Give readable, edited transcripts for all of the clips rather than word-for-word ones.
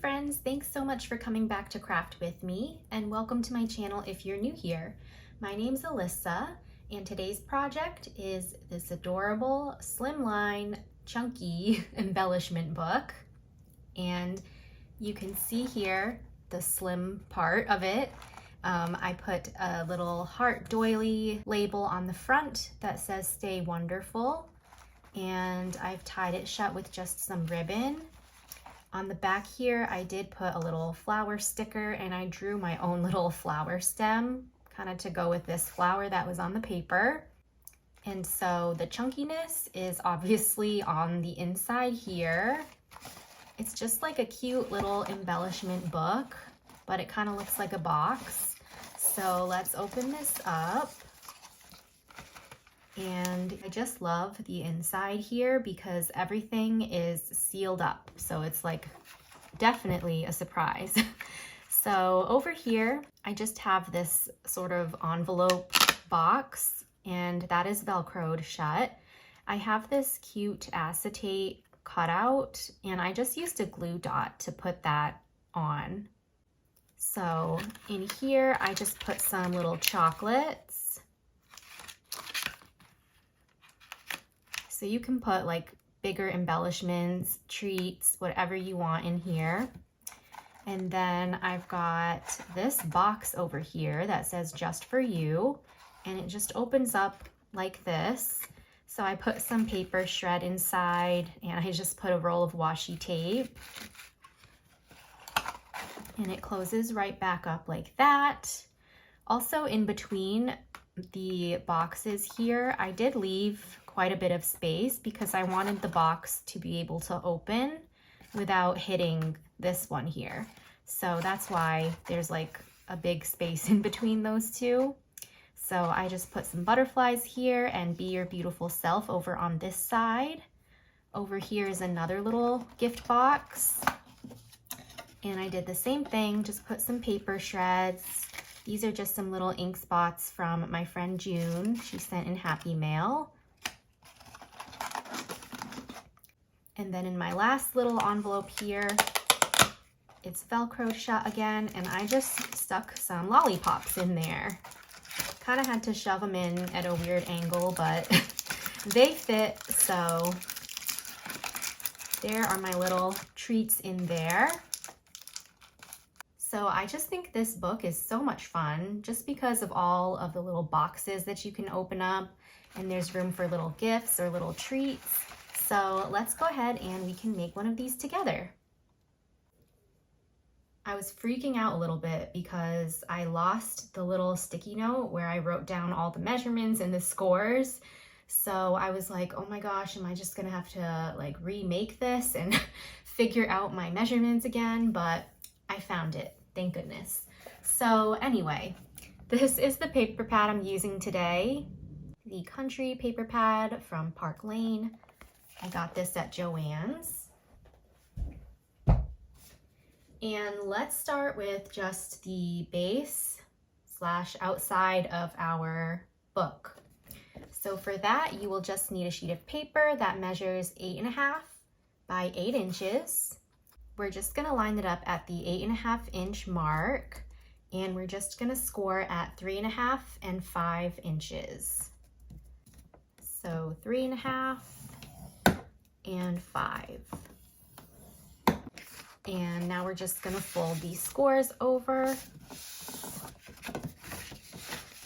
friends, thanks so much for coming back to craft with me, and welcome to my channel if you're new here. My name's Alyssa, and today's project is this adorable Slimline chunky embellishment book. And you can see here the slim part of it. I put a little heart doily label on the front that says "Stay Wonderful," and I've tied it shut with just some ribbon. On the back here, I did put a little flower sticker, and I drew my own little flower stem, kind of to go with this flower that was on the paper. And so the chunkiness is obviously on the inside here. It's just like a cute little embellishment book, but it kind of looks like a box. So let's open this up. And I just love the inside here because everything is sealed up. So it's like definitely a surprise. So over here, I just have this sort of envelope box, and that is Velcroed shut. I have this cute acetate cutout, and I just used a glue dot to put that on. So in here, I just put some little chocolates. So you can put like bigger embellishments, treats, whatever you want in here. And then I've got this box over here that says "Just for You," and it just opens up like this. So I put some paper shred inside, and I just put a roll of washi tape. And it closes right back up like that. Also, in between the boxes here, I did leave quite a bit of space because I wanted the box to be able to open without hitting this one here. So that's why there's like a big space in between those two. So I just put some butterflies here and "Be Your Beautiful Self" over on this side. Over here is another little gift box. And I did the same thing, just put some paper shreds. These are just some little ink spots from my friend June. She sent in Happy Mail. And then in my last little envelope here, it's Velcroed shut again, and I just stuck some lollipops in there. Kind of had to shove them in at a weird angle, but they fit, so there are my little treats in there. So I just think this book is so much fun just because of all of the little boxes that you can open up, and there's room for little gifts or little treats. So let's go ahead and we can make one of these together. I was freaking out a little bit because I lost the little sticky note where I wrote down all the measurements and the scores. So I was like, oh my gosh, am I just gonna have to like remake this and figure out my measurements again? But I found it, thank goodness. So anyway, this is the paper pad I'm using today. The Country paper pad from Park Lane. I got this at Joann's. And let's start with just the base / outside of our book. So for that, you will just need a sheet of paper that measures 8.5 by 8 inches. We're just gonna line it up at the 8.5 inch mark, and we're just gonna score at 3.5 and 5 inches. So 3.5 and 5. And now we're just gonna fold these scores over,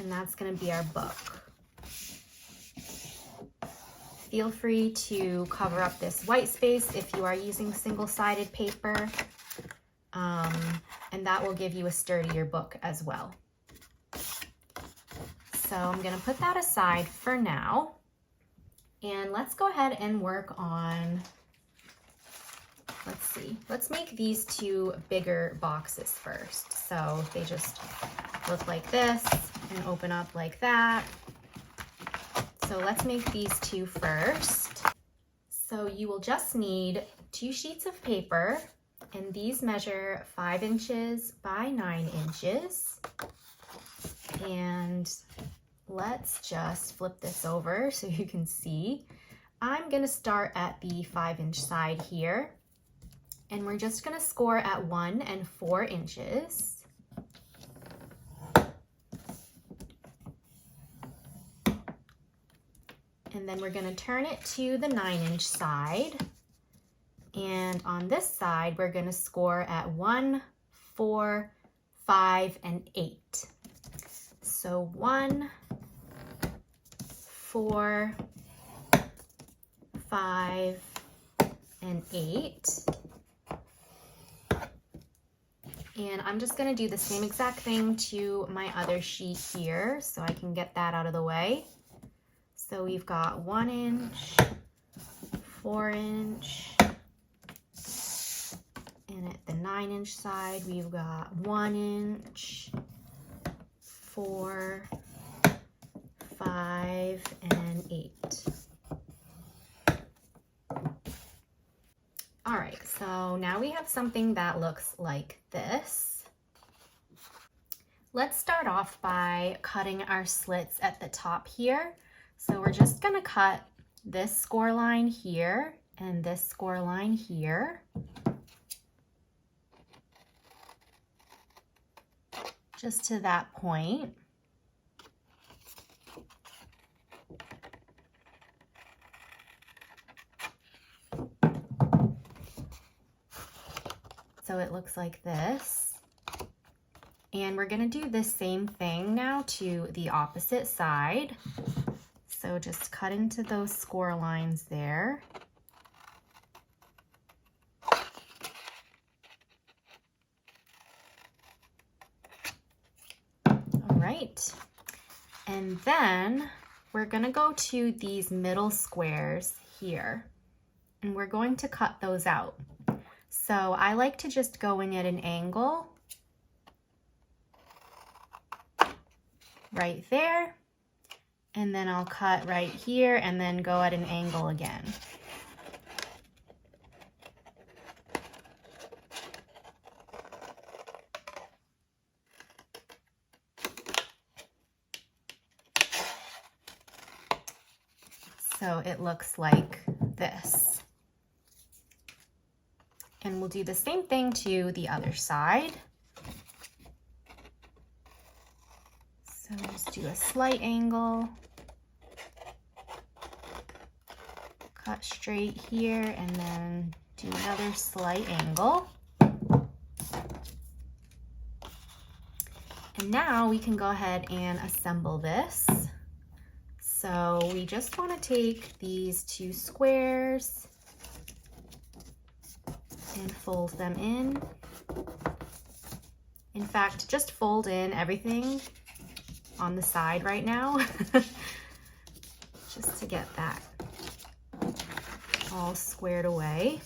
and that's gonna be our book. Feel free to cover up this white space if you are using single-sided paper, and that will give you a sturdier book as well. So I'm gonna put that aside for now. And let's go ahead and work on, let's see, let's make these two bigger boxes first. So they just look like this and open up like that. So let's make these two first. So you will just need 2 sheets of paper, and these measure 5 inches by 9 inches. And let's just flip this over so you can see. I'm gonna start at the 5 inch side here, And we're just gonna score at 1 4 inches. And then we're gonna turn it to the 9-inch side. And on this side, we're gonna score at 1, 4, 5, and 8. So 1, 4, 5, and 8. And I'm just gonna do the same exact thing to my other sheet here so I can get that out of the way. So we've got 1 inch, 4 inch, and at the 9-inch side, we've got 1 inch, 4, 5, and 8. All right, so now we have something that looks like this. Let's start off by cutting our slits at the top here. So we're just gonna cut this score line here and this score line here. Just to that point. So it looks like this. And we're gonna do the same thing now to the opposite side. So just cut into those score lines there. All right. And then we're gonna go to these middle squares here, and we're going to cut those out. So I like to just go in at an angle right there, and then I'll cut right here and then go at an angle again. So it looks like this. And we'll do the same thing to the other side. So just do a slight angle, cut straight here, and then do another slight angle. And now we can go ahead and assemble this. So we just want to take these two squares and fold them in. In fact, just fold in everything on the side right now, just to get that all squared away.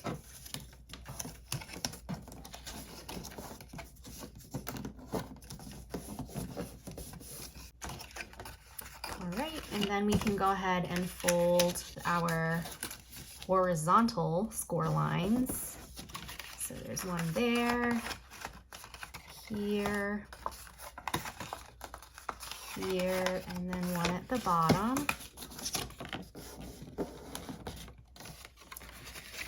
All right, and then we can go ahead and fold our horizontal score lines. So there's one there, here, here, and then one at the bottom.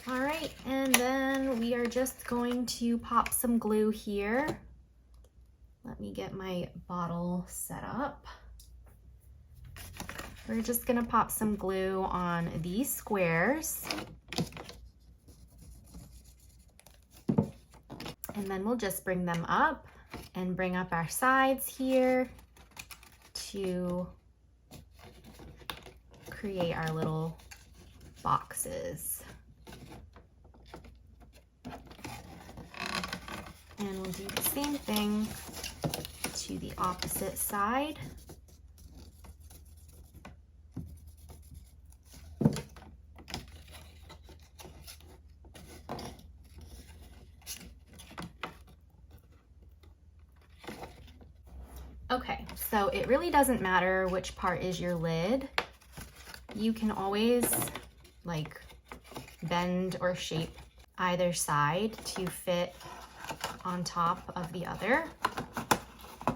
All right, and then we are just going to pop some glue here. Let me get my bottle set up. We're just gonna pop some glue on these squares. And then we'll just bring them up and bring up our sides here to create our little boxes. And we'll do the same thing to the opposite side. Okay, so it really doesn't matter which part is your lid. You can always like bend or shape either side to fit on top of the other.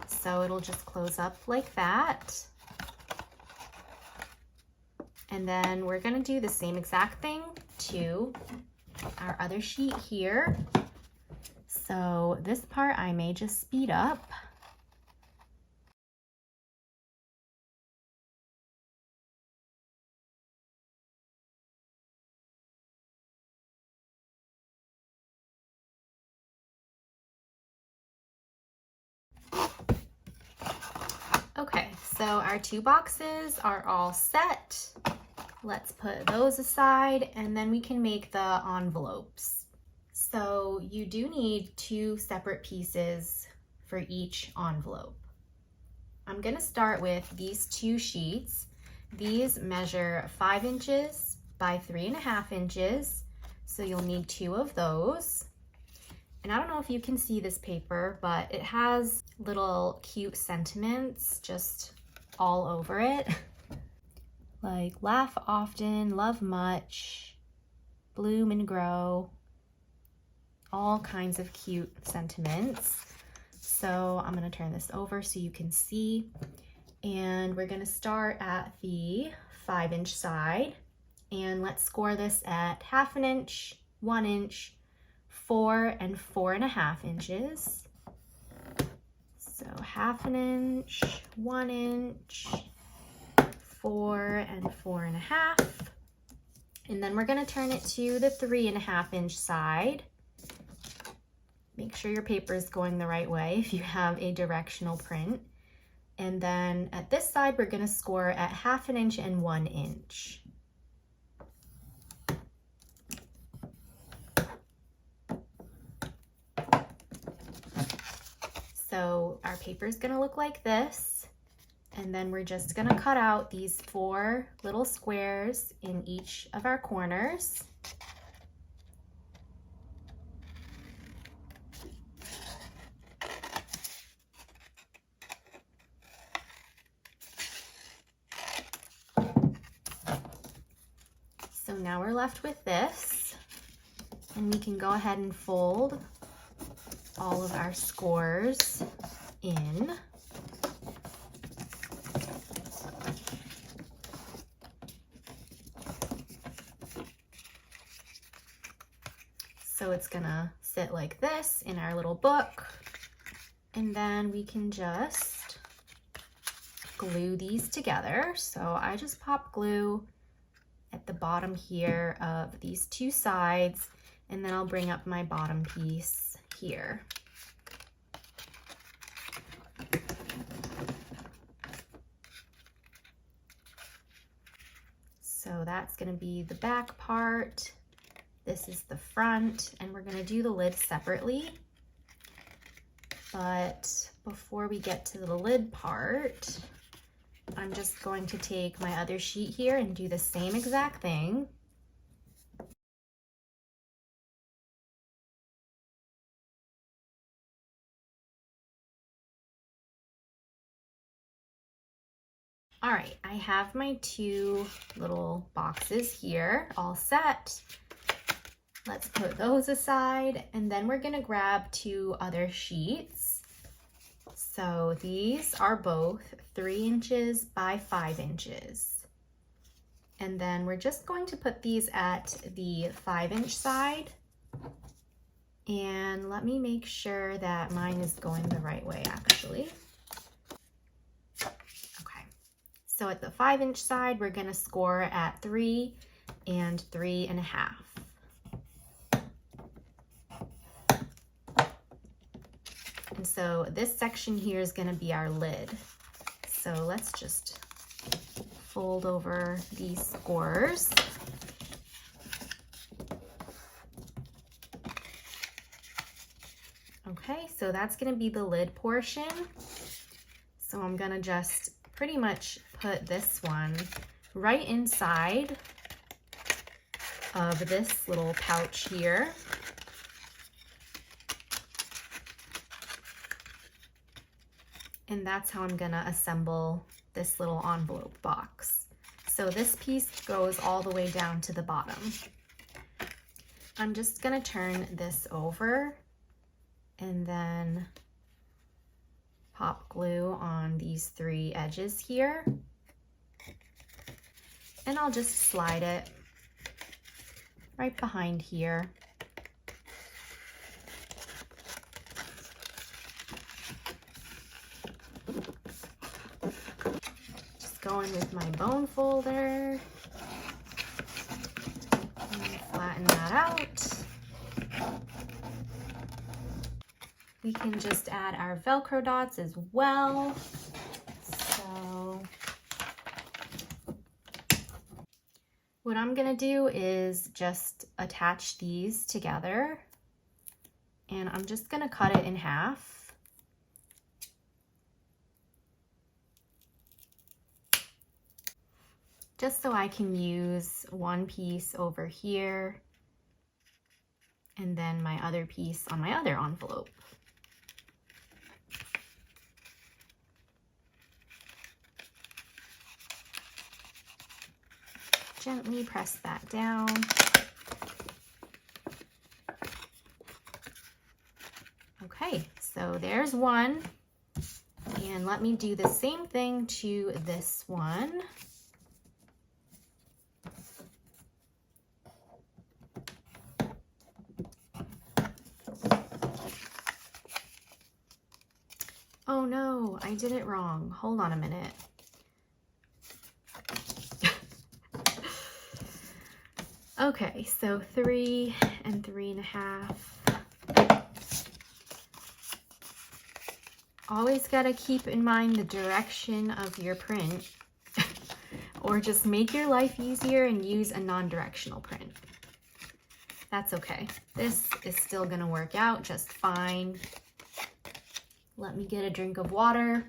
So it'll just close up like that. And then we're gonna do the same exact thing to our other sheet here. So this part I may just speed up. Okay, so our 2 boxes are all set. Let's put those aside and then we can make the envelopes. So you do need 2 separate pieces for each envelope. I'm gonna start with these 2 sheets. These measure 5 inches by 3.5 inches. So you'll need 2 of those. And I don't know if you can see this paper, but it has little cute sentiments just all over it. Like laugh often, love much, bloom and grow, all kinds of cute sentiments. So I'm gonna turn this over so you can see. And we're gonna start at the 5-inch side. And let's score this at 1/2 inch, 1 inch, 4 and 4.5 inches. So 1/2 inch, 1 inch, 4 and 4.5. And then we're gonna turn it to the 3.5 inch side. Make sure your paper is going the right way if you have a directional print. And then at this side, we're gonna score at 1/2 inch and 1 inch. So our paper is gonna look like this. And then we're just gonna cut out these 4 little squares in each of our corners. So now we're left with this, and we can go ahead and fold all of our scores in. So it's gonna sit like this in our little book, and then we can just glue these together. So I just pop glue at the bottom here of these 2 sides, and then I'll bring up my bottom piece here. So that's gonna be the back part. This is the front, and we're gonna do the lid separately. But before we get to the lid part, I'm just going to take my other sheet here and do the same exact thing. All right, I have my 2 little boxes here all set. Let's put those aside, and then we're gonna grab 2 other sheets. So these are both 3 inches by 5 inches. And then we're just going to put these at the 5-inch side. And let me make sure that mine is going the right way, actually. Okay, so at the 5-inch side, we're gonna score at 3 and 3.5. And so this section here is gonna be our lid. So let's just fold over these scores. Okay, so that's gonna be the lid portion. So I'm gonna just pretty much put this one right inside of this little pouch here. And that's how I'm gonna assemble this little envelope box. So this piece goes all the way down to the bottom. I'm just gonna turn this over and then pop glue on these 3 edges here. And I'll just slide it right behind here. Just going with my bone folder. And flatten that out. We can just add our Velcro dots as well. So what I'm gonna do is just attach these together, and I'm just gonna cut it in half. Just so I can use one piece over here and then my other piece on my other envelope. Gently press that down. Okay, so there's one. And let me do the same thing to this one. Oh no, I did it wrong. Hold on a minute. Okay, so 3 and 3.5. Always gotta keep in mind the direction of your print, or just make your life easier and use a non-directional print. That's okay. This is still gonna work out just fine. Let me get a drink of water.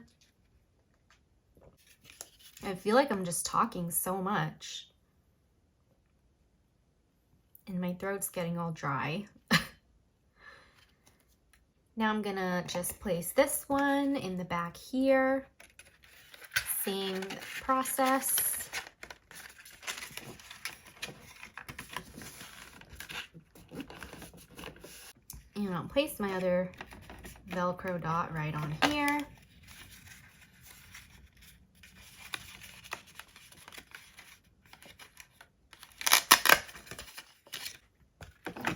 I feel like I'm just talking so much. And my throat's getting all dry. Now I'm gonna just place this one in the back here. Same process. And I'll place my other Velcro dot right on here.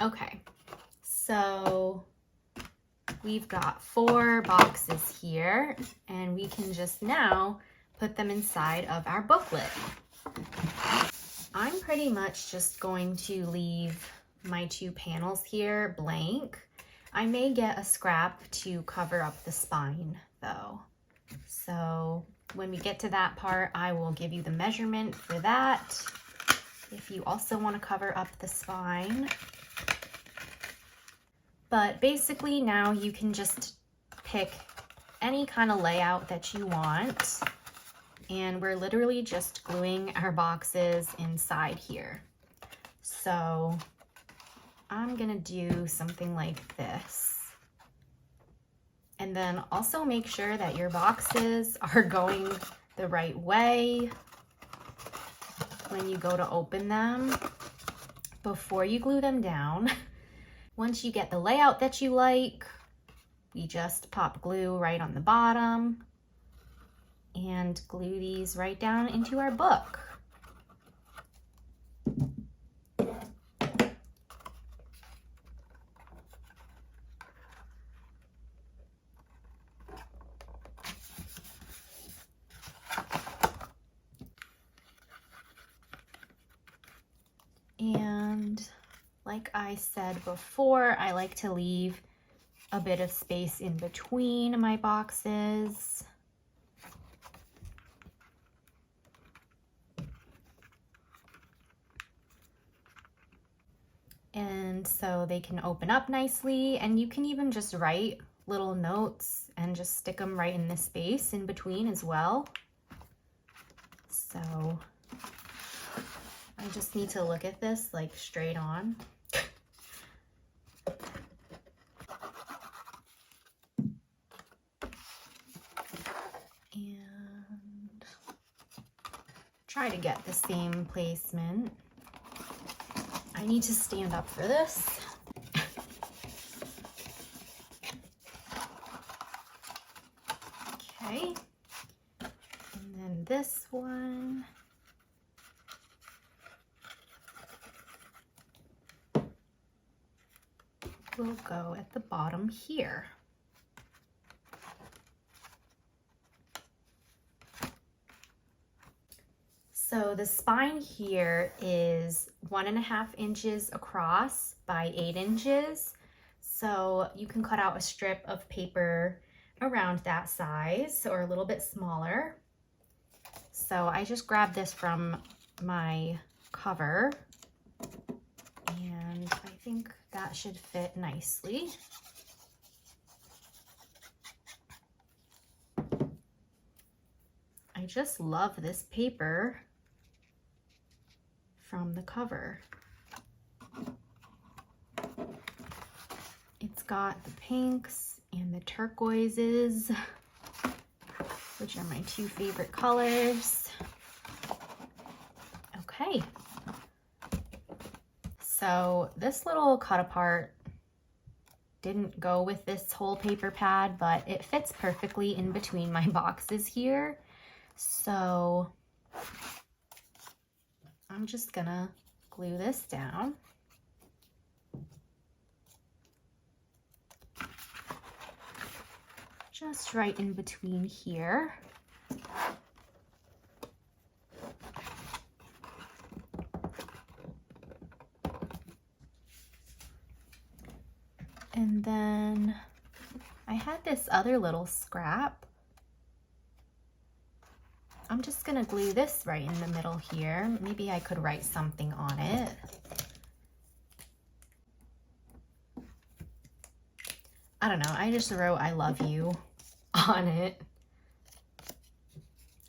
Okay, so we've got 4 boxes here, and we can just now put them inside of our booklet. I'm pretty much just going to leave my 2 panels here blank. I may get a scrap to cover up the spine though. So when we get to that part, I will give you the measurement for that. If you also want to cover up the spine. But basically now you can just pick any kind of layout that you want. And we're literally just gluing our boxes inside here. So I'm gonna do something like this. And then also make sure that your boxes are going the right way when you go to open them before you glue them down. Once you get the layout that you like, we just pop glue right on the bottom and glue these right down into our book. And like I said before, I like to leave a bit of space in between my boxes. And so they can open up nicely, and you can even just write little notes and just stick them right in the space in between as well. So I just need to look at this like straight on. And try to get the same placement. I need to stand up for this. Okay. And then this one. will go at the bottom here. So the spine here is 1.5 inches across by 8 inches. So you can cut out a strip of paper around that size or a little bit smaller. So I just grabbed this from my cover and I think that should fit nicely. I just love this paper from the cover. It's got the pinks and the turquoises, which are my 2 favorite colors. Okay. So this little cut apart didn't go with this whole paper pad, but it fits perfectly in between my boxes here. So I'm just gonna glue this down. Just right in between here. And then I had this other little scrap. I'm just gonna glue this right in the middle here. Maybe I could write something on it. I don't know, I just wrote "I love you" on it.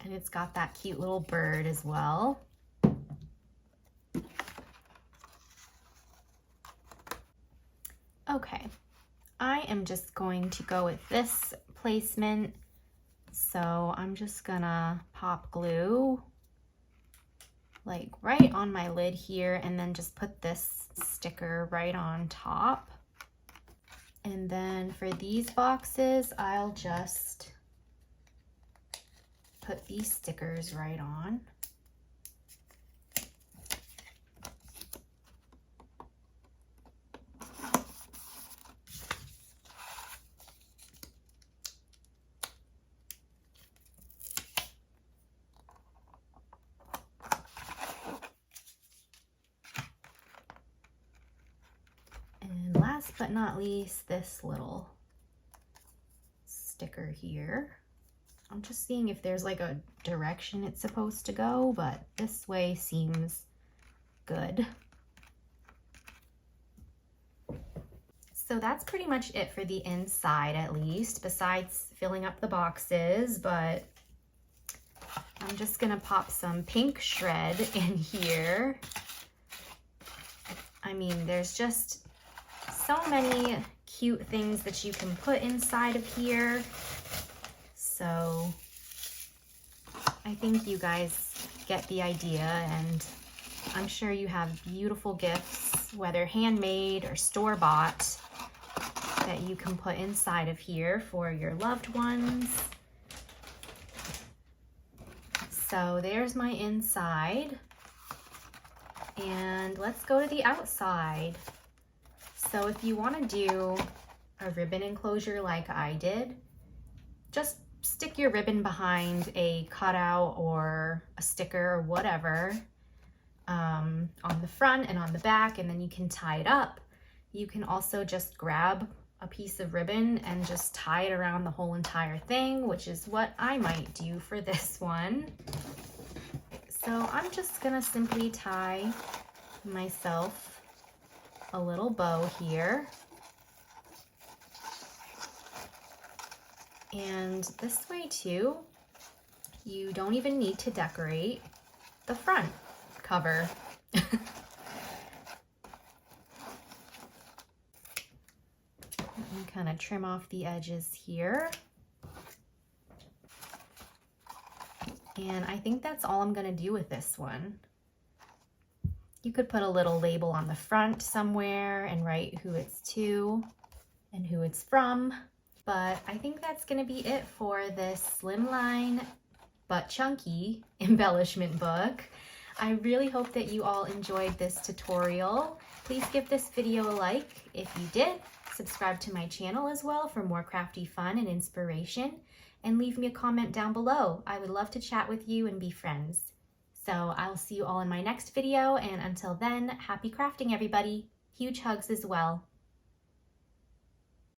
And it's got that cute little bird as well. Okay, I am just going to go with this placement. So I'm just gonna pop glue like right on my lid here and then just put this sticker right on top. And then for these boxes, I'll just put these stickers right on. And last but not least, this little sticker here. I'm just seeing if there's like a direction it's supposed to go, but this way seems good. So that's pretty much it for the inside, at least, besides filling up the boxes, but I'm just gonna pop some pink shred in here. I mean, there's just so many cute things that you can put inside of here. So I think you guys get the idea, and I'm sure you have beautiful gifts, whether handmade or store-bought, that you can put inside of here for your loved ones. So there's my inside, and let's go to the outside. So if you want to do a ribbon enclosure like I did, just stick your ribbon behind a cutout or a sticker or whatever on the front and on the back, and then you can tie it up. You can also just grab a piece of ribbon and just tie it around the whole entire thing, which is what I might do for this one. So I'm just gonna simply tie myself a little bow here. And this way too, you don't even need to decorate the front cover. Let me kind of trim off the edges here. And I think that's all I'm gonna do with this one. You could put a little label on the front somewhere and write who it's to and who it's from. But I think that's gonna be it for this slimline but chunky embellishment book. I really hope that you all enjoyed this tutorial. Please give this video a like if you did. Subscribe to my channel as well for more crafty fun and inspiration, and leave me a comment down below. I would love to chat with you and be friends. So I'll see you all in my next video, and until then, happy crafting everybody. Huge hugs as well.